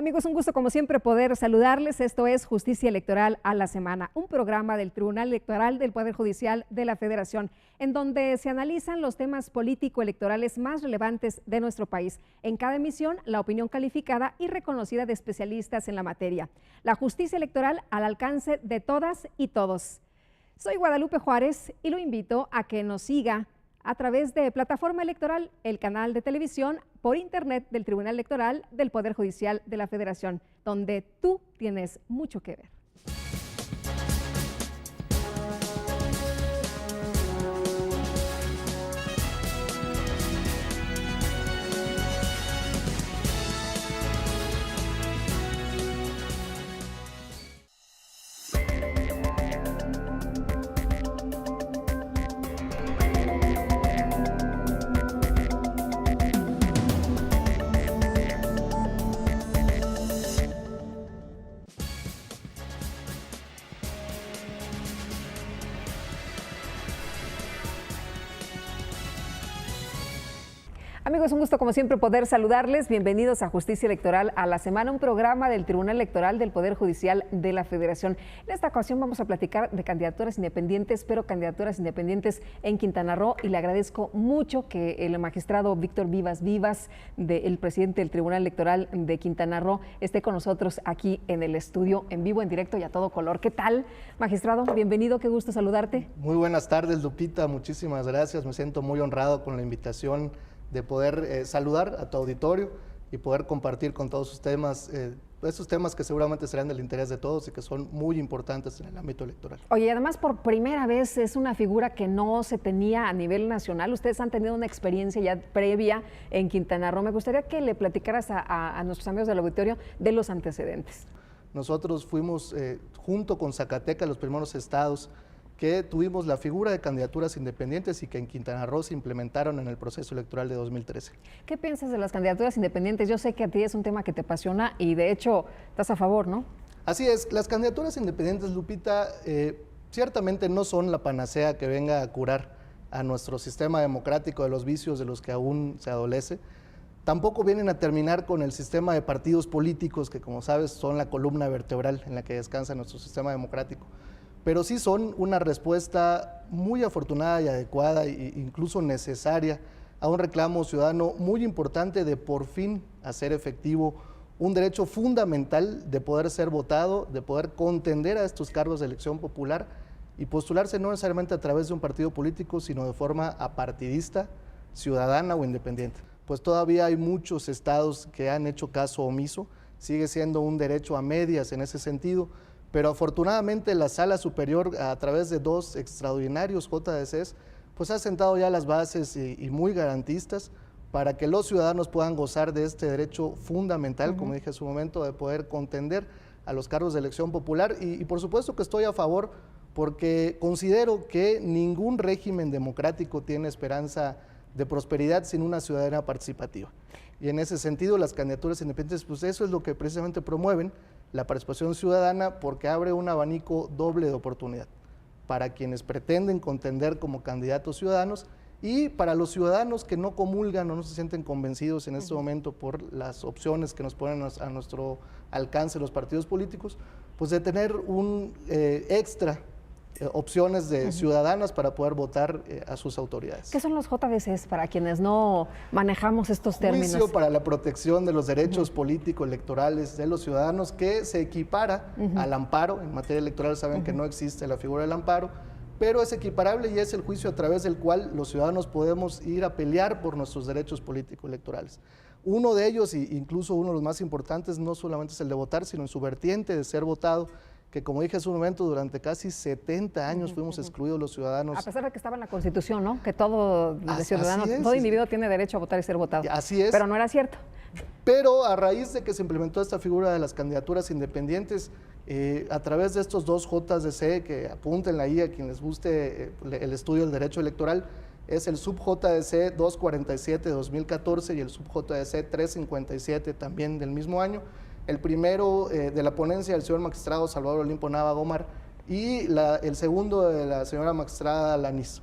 Amigos, un gusto como siempre poder saludarles. Esto es Justicia Electoral a la Semana, un programa del Tribunal Electoral del Poder Judicial de la Federación, en donde se analizan los temas político-electorales más relevantes de nuestro país. En cada emisión, la opinión calificada y reconocida de especialistas en la materia. La justicia electoral al alcance de todas y todos. Soy Guadalupe Juárez y lo invito a que nos siga a través de Plataforma Electoral, el canal de televisión por internet del Tribunal Electoral del Poder Judicial de la Federación, donde tú tienes mucho que ver. Amigos, un gusto como siempre poder saludarles. Bienvenidos a Justicia Electoral a la Semana, un programa del Tribunal Electoral del Poder Judicial de la Federación. En esta ocasión vamos a platicar de candidaturas independientes, pero candidaturas independientes en Quintana Roo, y le agradezco mucho que el magistrado Víctor Vivas, el presidente del Tribunal Electoral de Quintana Roo, esté con nosotros aquí en el estudio, en vivo, en directo y a todo color. ¿Qué tal, magistrado? Bienvenido, qué gusto saludarte. Muy buenas tardes, Lupita, muchísimas gracias. Me siento muy honrado con la invitación de poder saludar a tu auditorio y poder compartir con todos sus temas, esos temas que seguramente serán del interés de todos y que son muy importantes en el ámbito electoral. Oye, además por primera vez es una figura que no se tenía a nivel nacional. Ustedes han tenido una experiencia ya previa en Quintana Roo. Me gustaría que le platicaras a nuestros amigos del auditorio de los antecedentes. Nosotros fuimos, junto con Zacatecas, los primeros estados que tuvimos la figura de candidaturas independientes y que en Quintana Roo se implementaron en el proceso electoral de 2013. ¿Qué piensas de las candidaturas independientes? Yo sé que a ti es un tema que te apasiona y de hecho estás a favor, ¿no? Así es, las candidaturas independientes, Lupita, ciertamente no son la panacea que venga a curar a nuestro sistema democrático de los vicios de los que aún se adolece. Tampoco vienen a terminar con el sistema de partidos políticos que, como sabes, son la columna vertebral en la que descansa nuestro sistema democrático. Pero sí son una respuesta muy afortunada y adecuada e incluso necesaria a un reclamo ciudadano muy importante de por fin hacer efectivo un derecho fundamental de poder ser votado, de poder contender a estos cargos de elección popular y postularse no necesariamente a través de un partido político, sino de forma apartidista, ciudadana o independiente. Pues todavía hay muchos estados que han hecho caso omiso, sigue siendo un derecho a medias en ese sentido, pero afortunadamente la Sala Superior, a través de dos extraordinarios JDCs, pues ha sentado ya las bases y muy garantistas para que los ciudadanos puedan gozar de este derecho fundamental, como dije en su momento, de poder contender a los cargos de elección popular. Y por supuesto que estoy a favor, porque considero que ningún régimen democrático tiene esperanza de prosperidad sin una ciudadanía participativa. Y en ese sentido, las candidaturas independientes, pues eso es lo que precisamente promueven, la participación ciudadana, porque abre un abanico doble de oportunidad para quienes pretenden contender como candidatos ciudadanos y para los ciudadanos que no comulgan o no se sienten convencidos en este momento por las opciones que nos ponen a nuestro alcance los partidos políticos, pues de tener un extra opciones de ciudadanas para poder votar a sus autoridades. ¿Qué son los JDCs para quienes no manejamos estos términos? Juicio para la protección de los derechos político-electorales de los ciudadanos, que se equipara al amparo. En materia electoral saben que no existe la figura del amparo, pero es equiparable y es el juicio a través del cual los ciudadanos podemos ir a pelear por nuestros derechos político-electorales. Uno de ellos, e incluso uno de los más importantes, no solamente es el de votar, sino en su vertiente de ser votado, que como dije hace un momento, durante casi 70 años fuimos excluidos los ciudadanos. A pesar de que estaba en la Constitución, ¿no? Que todo ciudadano, todo individuo tiene derecho a votar y ser votado. Así es. Pero no era cierto. Pero a raíz de que se implementó esta figura de las candidaturas independientes, a través de estos dos JDC, que apúntenla ahí a quien les guste el estudio del derecho electoral, es el sub-JDC 247 de 2014 y el sub-JDC 357 también del mismo año. El primero de la ponencia del señor magistrado Salvador Olimpo Nava Gómar y el segundo de la señora magistrada Lanís.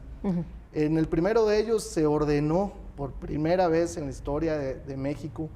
En el primero de ellos se ordenó por primera vez en la historia de México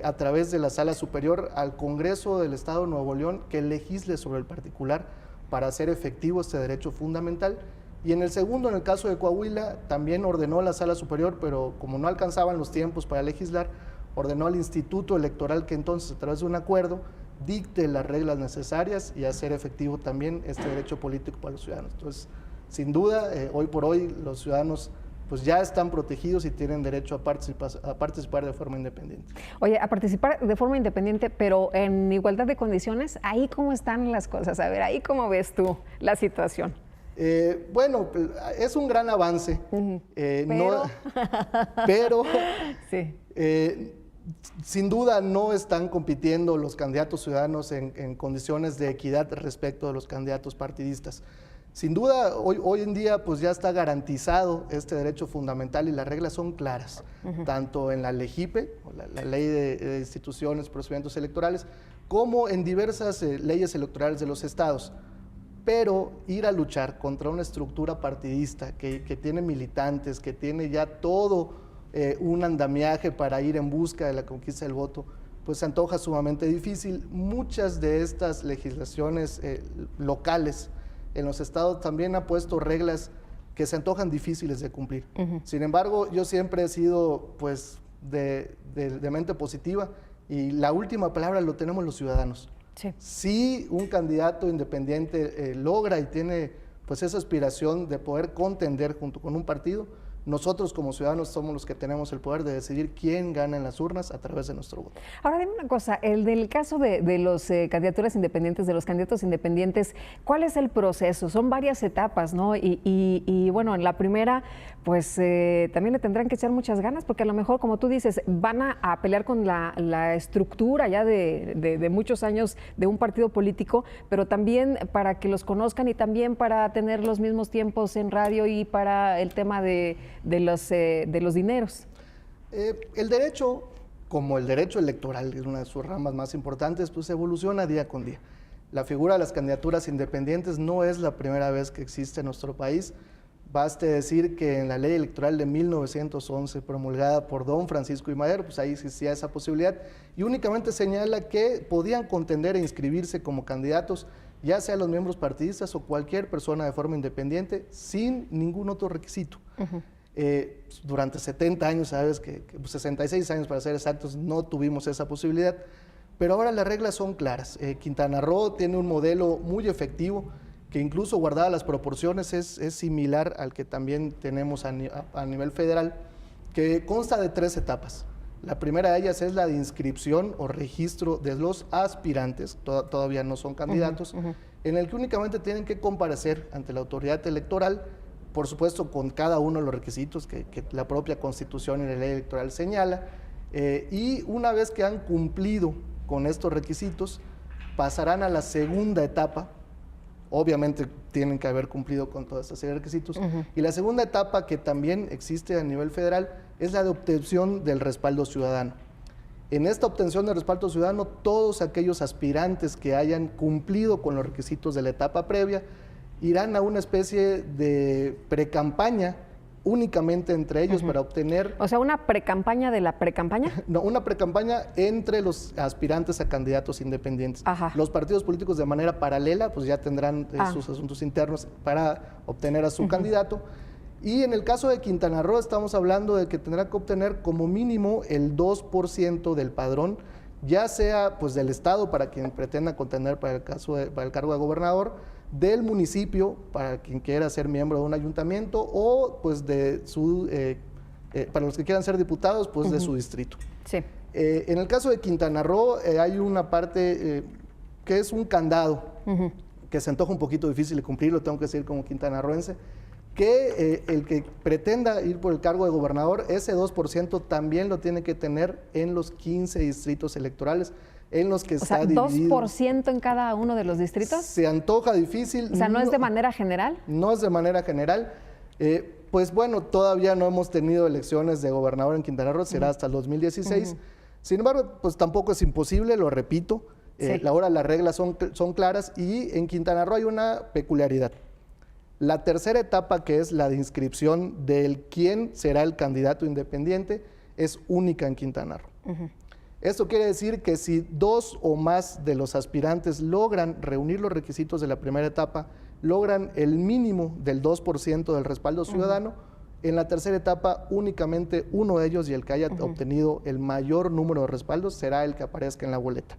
a través de la Sala Superior al Congreso del Estado de Nuevo León que legisle sobre el particular para hacer efectivo este derecho fundamental. Y en el segundo, en el caso de Coahuila, también ordenó la Sala Superior, pero como no alcanzaban los tiempos para legislar, ordenó al Instituto Electoral que entonces, a través de un acuerdo, dicte las reglas necesarias y hacer efectivo también este derecho político para los ciudadanos. Entonces, sin duda, hoy por hoy los ciudadanos pues ya están protegidos y tienen derecho a participar de forma independiente. Oye, a participar de forma independiente, pero en igualdad de condiciones, ¿ahí cómo están las cosas? A ver, ¿ahí cómo ves tú la situación? Bueno, es un gran avance, pero sí. Sin duda no están compitiendo los candidatos ciudadanos en condiciones de equidad respecto de los candidatos partidistas. Sin duda, hoy en día pues ya está garantizado este derecho fundamental y las reglas son claras, tanto en la LEGIPE, la Ley de Instituciones y Procedimientos Electorales, como en diversas leyes electorales de los estados. Pero ir a luchar contra una estructura partidista que tiene militantes, que tiene ya todo un andamiaje para ir en busca de la conquista del voto, pues se antoja sumamente difícil. Muchas de estas legislaciones locales en los estados también han puesto reglas que se antojan difíciles de cumplir. Sin embargo, yo siempre he sido pues de mente positiva y la última palabra lo tenemos los ciudadanos. Sí. Si un candidato independiente logra y tiene pues esa aspiración de poder contender junto con un partido, nosotros como ciudadanos somos los que tenemos el poder de decidir quién gana en las urnas a través de nuestro voto. Ahora dime una cosa, el del caso de los candidaturas independientes, de los candidatos independientes, ¿cuál es el proceso? Son varias etapas, ¿no? Y bueno, en la primera, pues también le tendrán que echar muchas ganas, porque a lo mejor, como tú dices, van a pelear con la estructura ya de muchos años de un partido político, pero también para que los conozcan y también para tener los mismos tiempos en radio y para el tema de los dineros. El derecho, como el derecho electoral, es una de sus ramas más importantes, pues evoluciona día con día. La figura de las candidaturas independientes no es la primera vez que existe en nuestro país. Baste decir que en la ley electoral de 1911, promulgada por don Francisco I. Madero, pues ahí existía esa posibilidad y únicamente señala que podían contender e inscribirse como candidatos ya sea los miembros partidistas o cualquier persona de forma independiente sin ningún otro requisito. Durante 70 años, sabes que 66 años para ser exactos, no tuvimos esa posibilidad, pero ahora las reglas son claras. Quintana Roo tiene un modelo muy efectivo que incluso guardadas las proporciones es similar al que también tenemos a nivel federal, que consta de 3 etapas. La primera de ellas es la de inscripción o registro de los aspirantes, todavía no son candidatos, en el que únicamente tienen que comparecer ante la autoridad electoral, por supuesto con cada uno de los requisitos que la propia Constitución y la ley electoral señala, y una vez que han cumplido con estos requisitos, pasarán a la segunda etapa. Obviamente tienen que haber cumplido con toda esta serie de requisitos. Y la segunda etapa, que también existe a nivel federal, es la de obtención del respaldo ciudadano. En esta obtención del respaldo ciudadano, todos aquellos aspirantes que hayan cumplido con los requisitos de la etapa previa irán a una especie de precampaña únicamente entre ellos para obtener... O sea, ¿una precampaña de la precampaña? No, una precampaña entre los aspirantes a candidatos independientes. Ajá. Los partidos políticos de manera paralela pues ya tendrán sus asuntos internos para obtener a su candidato. Y en el caso de Quintana Roo estamos hablando de que tendrá que obtener como mínimo el 2% del padrón, ya sea pues del estado para quien pretenda contender para el cargo de gobernador, del municipio para quien quiera ser miembro de un ayuntamiento o pues de su para los que quieran ser diputados pues de su distrito. Sí. En el caso de Quintana Roo hay una parte que es un candado que se antoja un poquito difícil de cumplir, lo tengo que decir como quintanarroense, que el que pretenda ir por el cargo de gobernador, ese 2% también lo tiene que tener en los 15 distritos electorales en los que está dividido. ¿2% en cada uno de los distritos? Se antoja difícil. O sea, ¿no es de manera general? No es de manera general. Pues bueno, todavía no hemos tenido elecciones de gobernador en Quintana Roo, será hasta el 2016. Sin embargo, pues tampoco es imposible, lo repito. Ahora las reglas son claras y en Quintana Roo hay una peculiaridad. La tercera etapa, que es la de inscripción del quién será el candidato independiente, es única en Quintana Roo. Esto quiere decir que si 2 o más de los aspirantes logran reunir los requisitos de la primera etapa, logran el mínimo del 2% del respaldo ciudadano, en la tercera etapa únicamente uno de ellos y el que haya obtenido el mayor número de respaldos será el que aparezca en la boleta.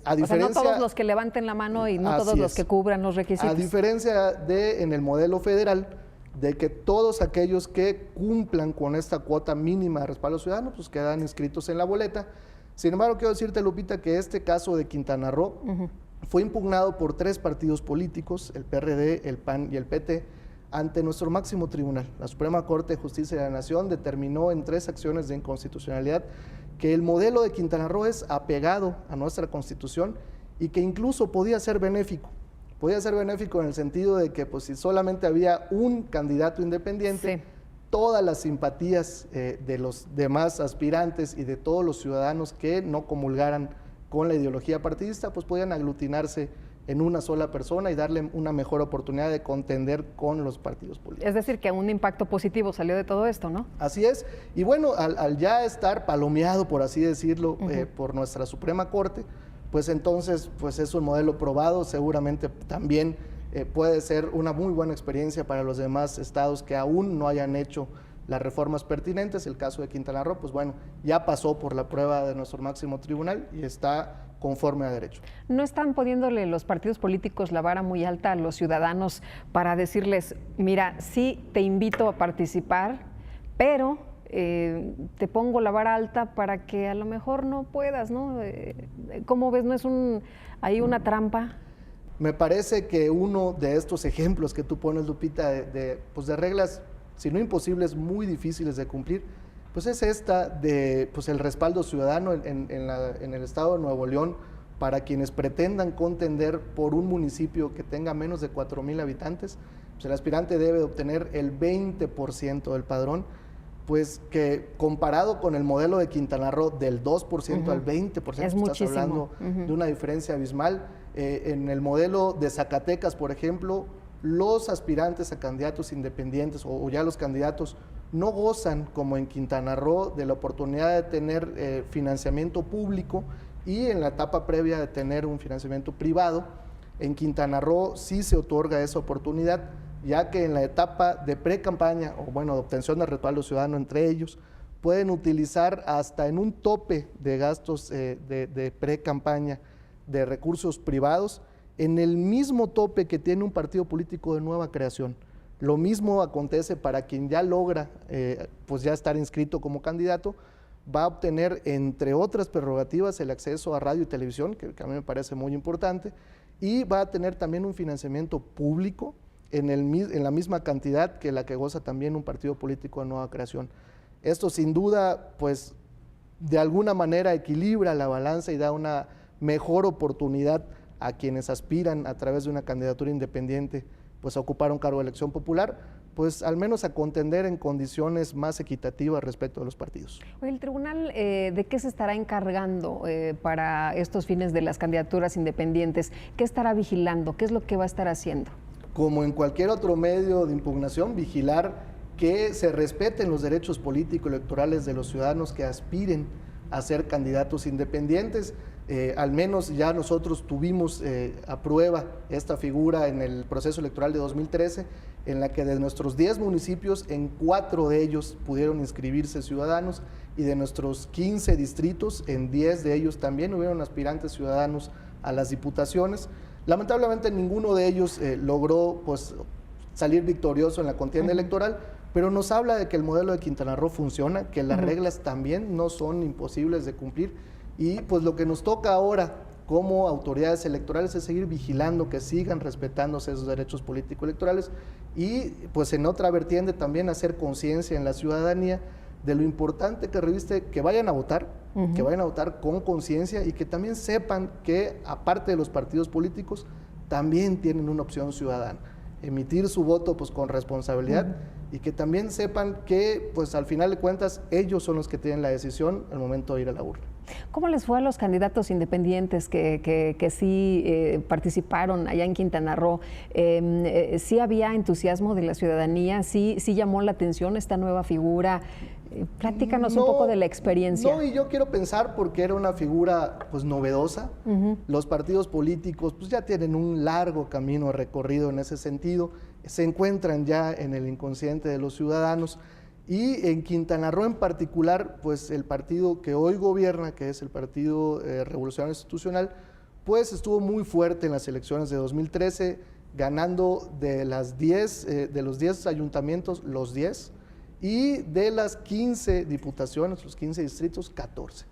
A diferencia, o sea, no todos los que levanten la mano y no todos los que cubran los requisitos. A diferencia de en el modelo federal, de que todos aquellos que cumplan con esta cuota mínima de respaldo ciudadano, pues quedan inscritos en la boleta. Sin embargo, quiero decirte, Lupita, que este caso de Quintana Roo fue impugnado por 3 partidos políticos, el PRD, el PAN y el PT, ante nuestro máximo tribunal. La Suprema Corte de Justicia de la Nación determinó en 3 acciones de inconstitucionalidad que el modelo de Quintana Roo es apegado a nuestra Constitución y que incluso podía ser benéfico. Podía ser benéfico en el sentido de que pues, si solamente había un candidato independiente, todas las simpatías de los demás aspirantes y de todos los ciudadanos que no comulgaran con la ideología partidista, pues podían aglutinarse en una sola persona y darle una mejor oportunidad de contender con los partidos políticos. Es decir, que un impacto positivo salió de todo esto, ¿no? Así es. Y bueno, al ya estar palomeado, por así decirlo, por nuestra Suprema Corte, pues entonces pues es un modelo probado, seguramente también puede ser una muy buena experiencia para los demás estados que aún no hayan hecho las reformas pertinentes. El caso de Quintana Roo, pues bueno, ya pasó por la prueba de nuestro máximo tribunal y está conforme a derecho. ¿No están poniéndole los partidos políticos la vara muy alta a los ciudadanos para decirles, mira, sí te invito a participar, pero te pongo la vara alta para que a lo mejor no puedas, ¿no? ¿Cómo ves? ¿No es ahí una trampa? Me parece que uno de estos ejemplos que tú pones, Lupita, pues de reglas, si no imposibles, muy difíciles de cumplir, pues es esta de pues el respaldo ciudadano en el estado de Nuevo León para quienes pretendan contender por un municipio que tenga menos de 4,000 habitantes, pues el aspirante debe obtener el 20% del padrón, pues que comparado con el modelo de Quintana Roo del 2% al 20%, es muchísimo. Estás hablando de una diferencia abismal. En el modelo de Zacatecas, por ejemplo, los aspirantes a candidatos independientes o ya los candidatos no gozan, como en Quintana Roo, de la oportunidad de tener financiamiento público y en la etapa previa de tener un financiamiento privado. En Quintana Roo sí se otorga esa oportunidad, ya que en la etapa de pre-campaña, o bueno, de obtención de respaldo ciudadano entre ellos, pueden utilizar hasta en un tope de gastos de pre-campaña de recursos privados, en el mismo tope que tiene un partido político de nueva creación. Lo mismo acontece para quien ya logra pues ya estar inscrito como candidato, va a obtener, entre otras prerrogativas, el acceso a radio y televisión, que a mí me parece muy importante, y va a tener también un financiamiento público en la misma cantidad que la que goza también un partido político de nueva creación. Esto sin duda, pues de alguna manera equilibra la balanza y da una mejor oportunidad a quienes aspiran a través de una candidatura independiente pues a ocupar un cargo de elección popular, pues al menos a contender en condiciones más equitativas respecto a los partidos. ¿El tribunal de qué se estará encargando para estos fines de las candidaturas independientes? ¿Qué estará vigilando? ¿Qué es lo que va a estar haciendo? Como en cualquier otro medio de impugnación, vigilar que se respeten los derechos político-electorales de los ciudadanos que aspiren a ser candidatos independientes. Al menos ya nosotros tuvimos a prueba esta figura en el proceso electoral de 2013, en la que de nuestros 10 municipios, en 4 de ellos pudieron inscribirse ciudadanos, y de nuestros 15 distritos, en 10 de ellos también hubieron aspirantes ciudadanos a las diputaciones. Lamentablemente ninguno de ellos logró pues, salir victorioso en la contienda electoral, pero nos habla de que el modelo de Quintana Roo funciona, que las reglas también no son imposibles de cumplir, y pues lo que nos toca ahora como autoridades electorales es seguir vigilando que sigan respetándose esos derechos político-electorales y pues en otra vertiente también hacer conciencia en la ciudadanía de lo importante que reviste que vayan a votar, que vayan a votar con conciencia y que también sepan que aparte de los partidos políticos también tienen una opción ciudadana, emitir su voto pues con responsabilidad y que también sepan que pues al final de cuentas ellos son los que tienen la decisión al momento de ir a la urna. ¿Cómo les fue a los candidatos independientes que sí participaron allá en Quintana Roo? ¿Sí había entusiasmo de la ciudadanía? ¿Sí llamó la atención esta nueva figura? Platícanos un poco de la experiencia. No, y yo quiero pensar porque era una figura pues novedosa. Los partidos políticos pues ya tienen un largo camino recorrido en ese sentido, se encuentran ya en el inconsciente de los ciudadanos y en Quintana Roo en particular, pues el partido que hoy gobierna, que es el Partido Revolucionario Institucional, pues estuvo muy fuerte en las elecciones de 2013, ganando de los 10 ayuntamientos, los 10, y de las 15 diputaciones, los 15 distritos, 14.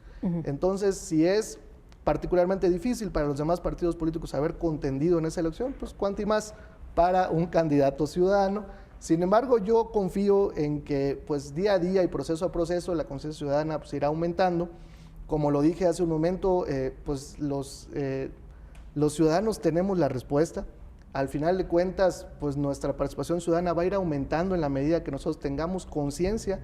Entonces, si es particularmente difícil para los demás partidos políticos haber contendido en esa elección, pues cuánto y más para un candidato ciudadano. Sin embargo, yo confío en que pues día a día y proceso a proceso la conciencia ciudadana pues, irá aumentando. Como lo dije hace un momento, pues los ciudadanos tenemos la respuesta. Al final de cuentas, pues nuestra participación ciudadana va a ir aumentando en la medida que nosotros tengamos conciencia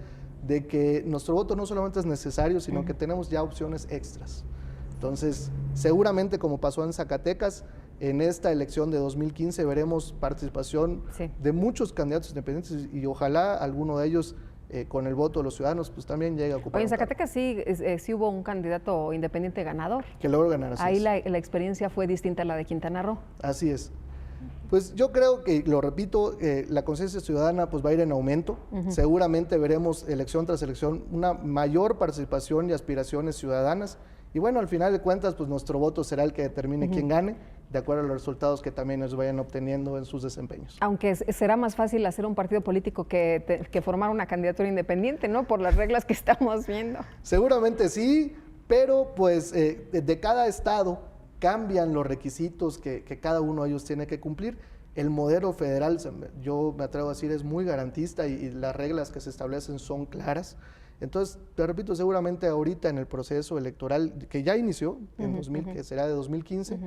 de que nuestro voto no solamente es necesario, sino que tenemos ya opciones extras. Entonces, seguramente como pasó en Zacatecas, en esta elección de 2015 veremos participación de muchos candidatos independientes y ojalá alguno de ellos con el voto de los ciudadanos pues también llegue a ocupar. Oye, en Zacatecas sí hubo un candidato independiente ganador. Que logró ganar. Ahí la experiencia fue distinta a la de Quintana Roo. Así es. Pues yo creo que, lo repito, la conciencia ciudadana pues va a ir en aumento. Seguramente veremos elección tras elección una mayor participación y aspiraciones ciudadanas. Y bueno, al final de cuentas, pues nuestro voto será el que determine quién gane, de acuerdo a los resultados que también nos vayan obteniendo en sus desempeños. Aunque será más fácil hacer un partido político que formar una candidatura independiente, ¿no? Por las reglas que estamos viendo. Seguramente sí, pero pues de cada estado cambian los requisitos que cada uno de ellos tiene que cumplir. El modelo federal, yo me atrevo a decir, es muy garantista y las reglas que se establecen son claras. Entonces, te repito, seguramente ahorita en el proceso electoral que ya inició, que será de 2015,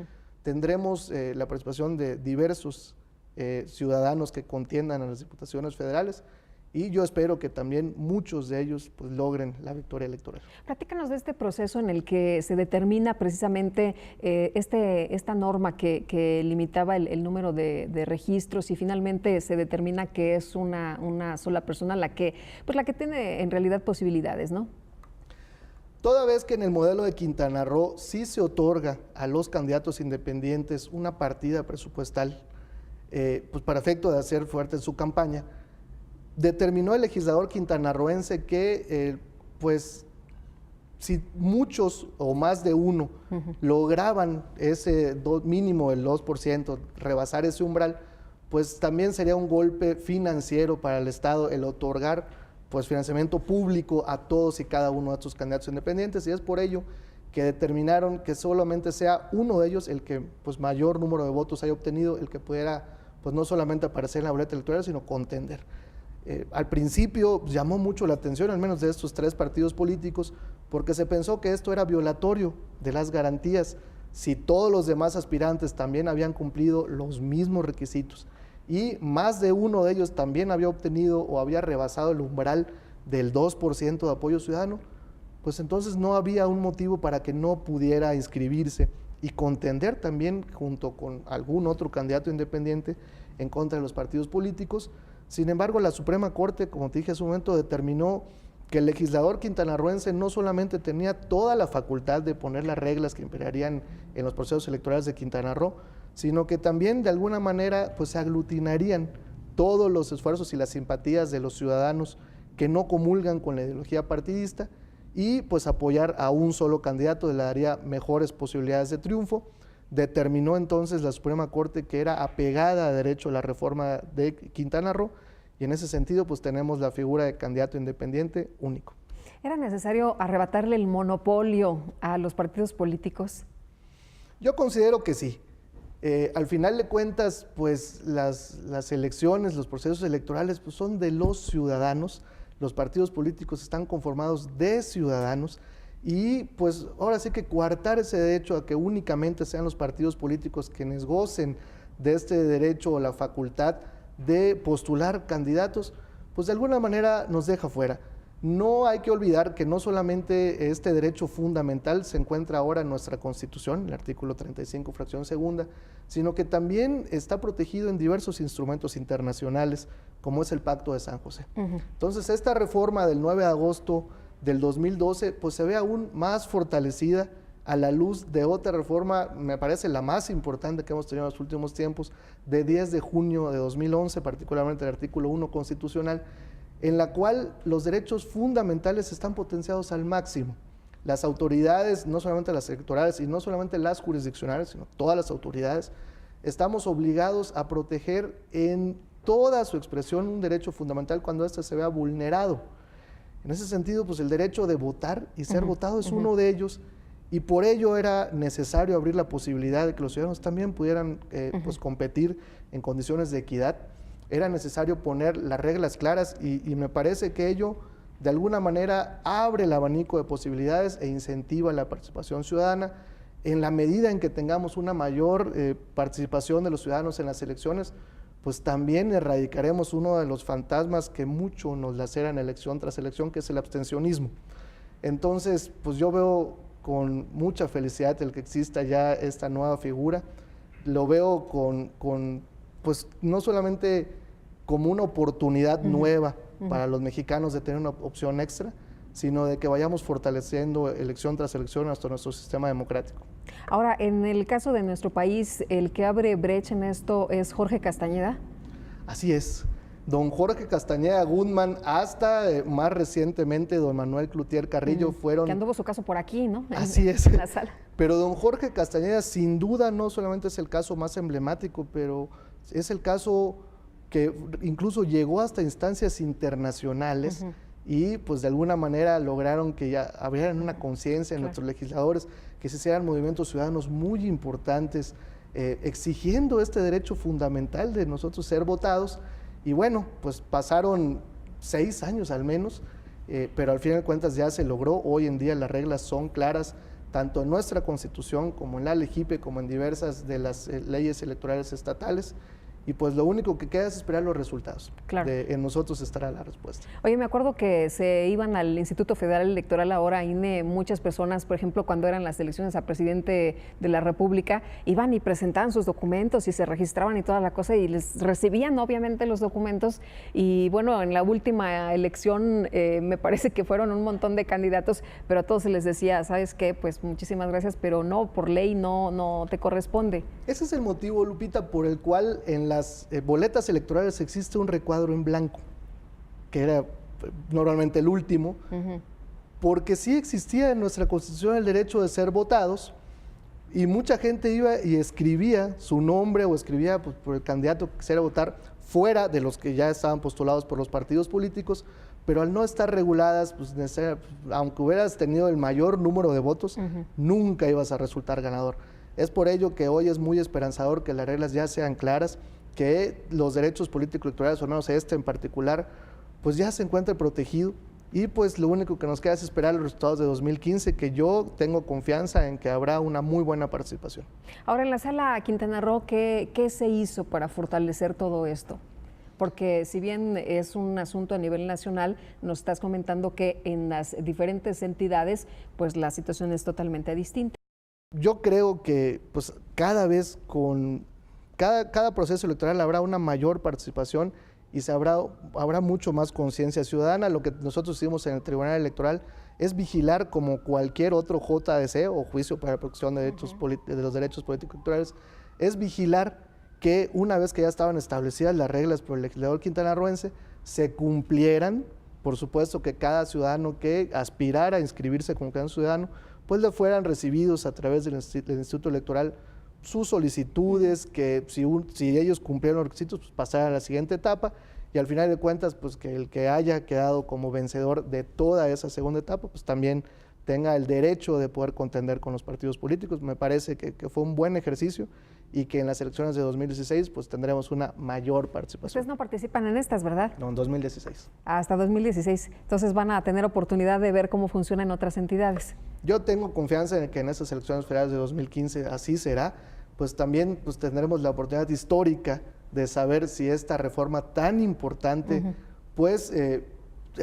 tendremos la participación de diversos ciudadanos que contiendan a las diputaciones federales y yo espero que también muchos de ellos pues, logren la victoria electoral. Platícanos de este proceso en el que se determina precisamente esta norma que limitaba el número de registros y finalmente se determina que es una sola persona la que tiene en realidad posibilidades, ¿no? Toda vez que en el modelo de Quintana Roo sí se otorga a los candidatos independientes una partida presupuestal pues para efecto de hacer fuerte su campaña, determinó el legislador quintanarroense que pues si muchos o más de uno lograban ese mínimo del 2%, rebasar ese umbral, pues también sería un golpe financiero para el Estado el otorgar pues financiamiento público a todos y cada uno de estos candidatos independientes y es por ello que determinaron que solamente sea uno de ellos el que pues mayor número de votos haya obtenido, el que pudiera pues no solamente aparecer en la boleta electoral, sino contender. Al principio llamó mucho la atención, al menos de estos tres partidos políticos, porque se pensó que esto era violatorio de las garantías si todos los demás aspirantes también habían cumplido los mismos requisitos y más de uno de ellos también había obtenido o había rebasado el umbral del 2% de apoyo ciudadano, pues entonces no había un motivo para que no pudiera inscribirse y contender también junto con algún otro candidato independiente en contra de los partidos políticos. Sin embargo, la Suprema Corte, como te dije hace un momento, determinó que el legislador quintanarroense no solamente tenía toda la facultad de poner las reglas que imperarían en los procesos electorales de Quintana Roo, sino que también de alguna manera pues se aglutinarían todos los esfuerzos y las simpatías de los ciudadanos que no comulgan con la ideología partidista y pues apoyar a un solo candidato le daría mejores posibilidades de triunfo. Determinó entonces la Suprema Corte que era apegada a derecho a la reforma de Quintana Roo y en ese sentido pues tenemos la figura de candidato independiente único. ¿Era necesario arrebatarle el monopolio a los partidos políticos? Yo considero que sí. Al final de cuentas pues las elecciones, los procesos electorales pues son de los ciudadanos, los partidos políticos están conformados de ciudadanos y pues ahora sí que coartar ese derecho a que únicamente sean los partidos políticos quienes gocen de este derecho o la facultad de postular candidatos, pues de alguna manera nos deja fuera. No hay que olvidar que no solamente este derecho fundamental se encuentra ahora en nuestra Constitución, el artículo 35, fracción segunda, sino que también está protegido en diversos instrumentos internacionales, como es el Pacto de San José. Entonces, esta reforma del 9 de agosto del 2012, pues se ve aún más fortalecida a la luz de otra reforma, me parece la más importante que hemos tenido en los últimos tiempos, de 10 de junio de 2011, particularmente el artículo 1 constitucional, en la cual los derechos fundamentales están potenciados al máximo. Las autoridades, no solamente las electorales y no solamente las jurisdiccionales, sino todas las autoridades, estamos obligados a proteger en toda su expresión un derecho fundamental cuando éste se vea vulnerado. En ese sentido, pues el derecho de votar y ser votado es uno de ellos, y por ello era necesario abrir la posibilidad de que los ciudadanos también pudieran pues competir en condiciones de equidad. Era necesario poner las reglas claras y me parece que ello de alguna manera abre el abanico de posibilidades e incentiva la participación ciudadana. En la medida en que tengamos una mayor participación de los ciudadanos en las elecciones, pues también erradicaremos uno de los fantasmas que mucho nos laceran elección tras elección, que es el abstencionismo. Entonces, pues yo veo con mucha felicidad el que exista ya esta nueva figura. Lo veo pues no solamente como una oportunidad nueva para los mexicanos de tener una opción extra, sino de que vayamos fortaleciendo elección tras elección hasta nuestro sistema democrático. Ahora, en el caso de nuestro país, el que abre brecha en esto es Jorge Castañeda. Así es. Don Jorge Castañeda Guzmán, hasta más recientemente don Manuel Cloutier Carrillo fueron... Que anduvo su caso por aquí, ¿no? Así es. En la sala. Pero don Jorge Castañeda sin duda no solamente es el caso más emblemático, pero es el caso que incluso llegó hasta instancias internacionales y pues de alguna manera lograron que ya abrieran una conciencia en nuestros legisladores, que se hicieran movimientos ciudadanos muy importantes exigiendo este derecho fundamental de nosotros ser votados. Y bueno, pues pasaron 6 años al menos, pero al final de cuentas ya se logró. Hoy en día las reglas son claras, tanto en nuestra Constitución como en la LEGIPE, como en diversas de las leyes electorales estatales. Y pues lo único que queda es esperar los resultados. Claro. En nosotros estará la respuesta. Oye, me acuerdo que se iban al Instituto Federal Electoral, ahora INE, muchas personas, por ejemplo, cuando eran las elecciones a presidente de la República, iban y presentaban sus documentos y se registraban y toda la cosa y les recibían obviamente los documentos. Y bueno, en la última elección me parece que fueron un montón de candidatos, pero a todos se les decía, ¿sabes qué? Pues muchísimas gracias, pero no, por ley no te corresponde. Ese es el motivo, Lupita, por el cual en las boletas electorales existe un recuadro en blanco, que era normalmente el último, porque sí existía en nuestra Constitución el derecho de ser votados y mucha gente iba y escribía su nombre o escribía pues, por el candidato que quisiera votar fuera de los que ya estaban postulados por los partidos políticos, pero al no estar reguladas, pues, aunque hubieras tenido el mayor número de votos, nunca ibas a resultar ganador. Es por ello que hoy es muy esperanzador que las reglas ya sean claras, que los derechos político-electorales, o al menos este en particular, pues ya se encuentre protegido y pues lo único que nos queda es esperar los resultados de 2015, que yo tengo confianza en que habrá una muy buena participación. Ahora, en la sala Quintana Roo, ¿qué se hizo para fortalecer todo esto? Porque si bien es un asunto a nivel nacional, nos estás comentando que en las diferentes entidades, pues la situación es totalmente distinta. Yo creo que pues cada vez con cada proceso electoral habrá una mayor participación y habrá mucho más conciencia ciudadana. Lo que nosotros hicimos en el Tribunal Electoral es vigilar, como cualquier otro JDC o Juicio para la Protección de los Derechos Políticos Electorales, es vigilar que una vez que ya estaban establecidas las reglas por el legislador quintanarroense, se cumplieran. Por supuesto que cada ciudadano que aspirara a inscribirse como cada ciudadano, pues le fueran recibidos a través del Instituto Electoral sus solicitudes, que si ellos cumplieron los requisitos, pues pasaran a la siguiente etapa, y al final de cuentas, pues que el que haya quedado como vencedor de toda esa segunda etapa, pues también tenga el derecho de poder contender con los partidos políticos. Me parece que fue un buen ejercicio y que en las elecciones de 2016 pues tendremos una mayor participación. Ustedes no participan en estas, ¿verdad? No, en 2016. Hasta 2016. Entonces van a tener oportunidad de ver cómo funciona en otras entidades. Yo tengo confianza en que en estas elecciones federales de 2015 así será. Pues también pues tendremos la oportunidad histórica de saber si esta reforma tan importante pues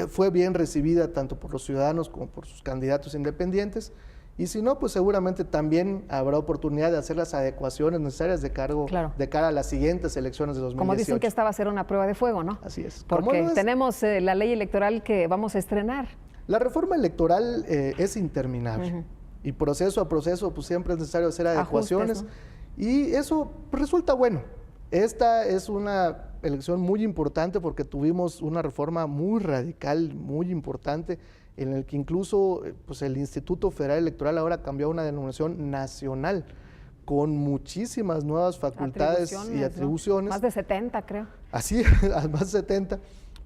fue bien recibida tanto por los ciudadanos como por sus candidatos independientes. Y si no, pues seguramente también habrá oportunidad de hacer las adecuaciones necesarias de cara a las siguientes elecciones de 2018. Como dicen que esta va a ser una prueba de fuego, ¿no? Así es. Porque tenemos la ley electoral que vamos a estrenar. La reforma electoral es interminable y proceso a proceso pues siempre es necesario hacer adecuaciones. Ajustes, ¿no? Y eso pues, resulta bueno. Esta es una elección muy importante porque tuvimos una reforma muy radical, muy importante, en el que incluso pues el Instituto Federal Electoral ahora cambió a una denominación nacional, con muchísimas nuevas facultades y atribuciones. ¿No? Más de 70, creo. Así, más de 70,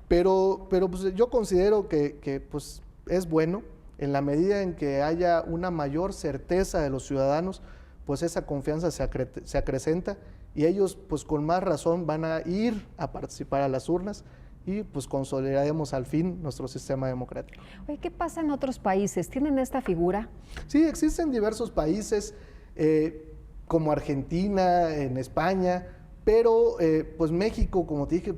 pero pues, yo considero que pues, es bueno en la medida en que haya una mayor certeza de los ciudadanos, pues esa confianza se acrecenta y ellos pues con más razón van a ir a participar a las urnas y pues consolidaremos al fin nuestro sistema democrático. Oye, ¿qué pasa en otros países? ¿Tienen esta figura? Sí, existen diversos países como Argentina, en España, pero pues México, como te dije,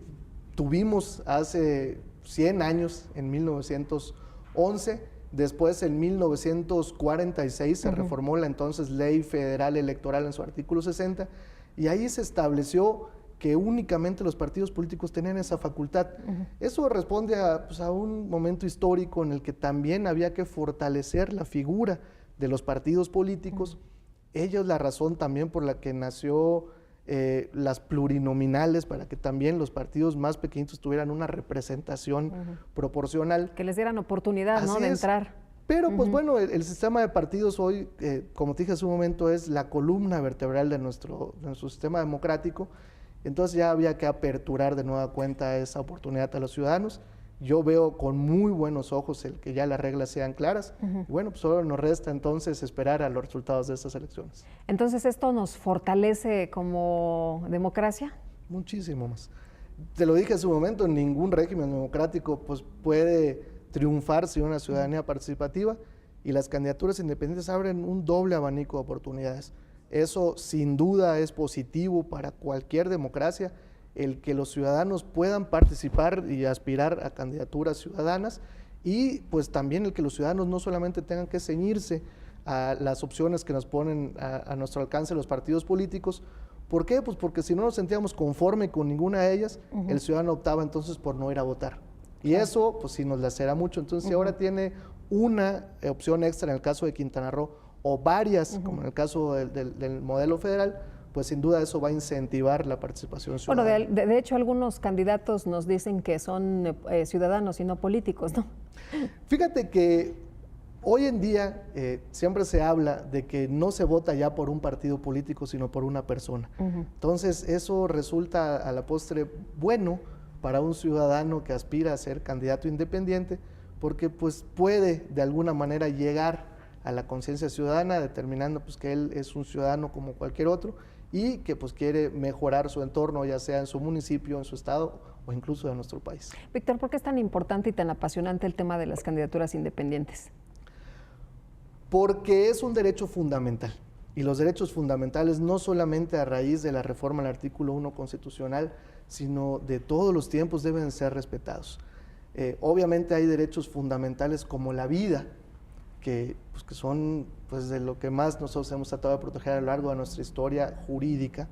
tuvimos hace 100 años, en 1911, después en 1946 se reformó la entonces Ley Federal Electoral en su artículo 60 y ahí se estableció que únicamente los partidos políticos tenían esa facultad. Eso responde pues, a un momento histórico en el que también había que fortalecer la figura de los partidos políticos. Ellos la razón también por la que nació las plurinominales, para que también los partidos más pequeñitos tuvieran una representación proporcional. Que les dieran oportunidad, ¿no?, de entrar. Pero pues bueno, el sistema de partidos hoy, como te dije hace un momento, es la columna vertebral de nuestro sistema democrático. Entonces ya había que aperturar de nueva cuenta esa oportunidad a los ciudadanos. Yo veo con muy buenos ojos el que ya las reglas sean claras. Y bueno, pues solo nos resta entonces esperar a los resultados de estas elecciones. Entonces, ¿esto nos fortalece como democracia? Muchísimo más. Te lo dije hace un momento, ningún régimen democrático pues, puede triunfar sin una ciudadanía participativa y las candidaturas independientes abren un doble abanico de oportunidades. Eso sin duda es positivo para cualquier democracia, el que los ciudadanos puedan participar y aspirar a candidaturas ciudadanas y pues también el que los ciudadanos no solamente tengan que ceñirse a las opciones que nos ponen a nuestro alcance los partidos políticos. ¿Por qué? Pues porque si no nos sentíamos conforme con ninguna de ellas, el ciudadano optaba entonces por no ir a votar. Y eso pues sí nos lacera mucho. Entonces si ahora tiene una opción extra en el caso de Quintana Roo o varias, como en el caso del modelo federal, pues sin duda eso va a incentivar la participación ciudadana. Bueno, de hecho algunos candidatos nos dicen que son ciudadanos y no políticos, ¿no? Fíjate que hoy en día siempre se habla de que no se vota ya por un partido político, sino por una persona. Entonces eso resulta a la postre bueno para un ciudadano que aspira a ser candidato independiente, porque pues puede de alguna manera llegar a la conciencia ciudadana, determinando pues que él es un ciudadano como cualquier otro y que pues quiere mejorar su entorno, ya sea en su municipio, en su estado o incluso de nuestro país. Víctor, ¿por qué es tan importante y tan apasionante el tema de las candidaturas independientes? Porque es un derecho fundamental y los derechos fundamentales no solamente a raíz de la reforma al artículo 1 constitucional, sino de todos los tiempos deben ser respetados. Obviamente hay derechos fundamentales como la vida, que son pues, de lo que más nosotros hemos tratado de proteger a lo largo de nuestra historia jurídica,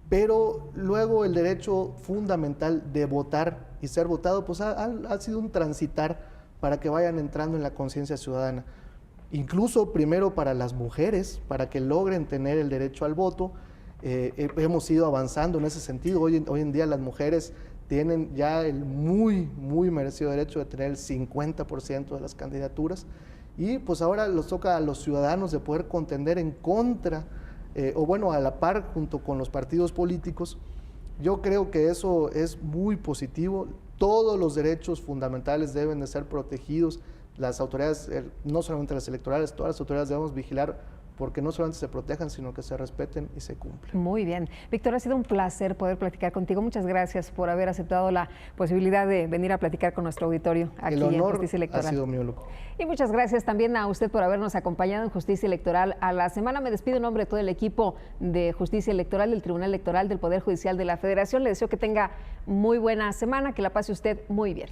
pero luego el derecho fundamental de votar y ser votado pues, ha sido un transitar para que vayan entrando en la conciencia ciudadana. Incluso primero para las mujeres, para que logren tener el derecho al voto, hemos ido avanzando en ese sentido. Hoy en día las mujeres tienen ya el muy merecido derecho de tener el 50% de las candidaturas y pues ahora les toca a los ciudadanos de poder contender en contra o bueno, a la par junto con los partidos políticos. Yo creo que eso es muy positivo. Todos los derechos fundamentales deben de ser protegidos. Las autoridades, no solamente las electorales, todas las autoridades debemos vigilar porque no solamente se protejan, sino que se respeten y se cumplan. Muy bien. Víctor, ha sido un placer poder platicar contigo. Muchas gracias por haber aceptado la posibilidad de venir a platicar con nuestro auditorio aquí en Justicia Electoral. Ha sido mío, Lu. Y muchas gracias también a usted por habernos acompañado en Justicia Electoral a la semana. Me despido en nombre de todo el equipo de Justicia Electoral, del Tribunal Electoral del Poder Judicial de la Federación. Le deseo que tenga muy buena semana, que la pase usted muy bien.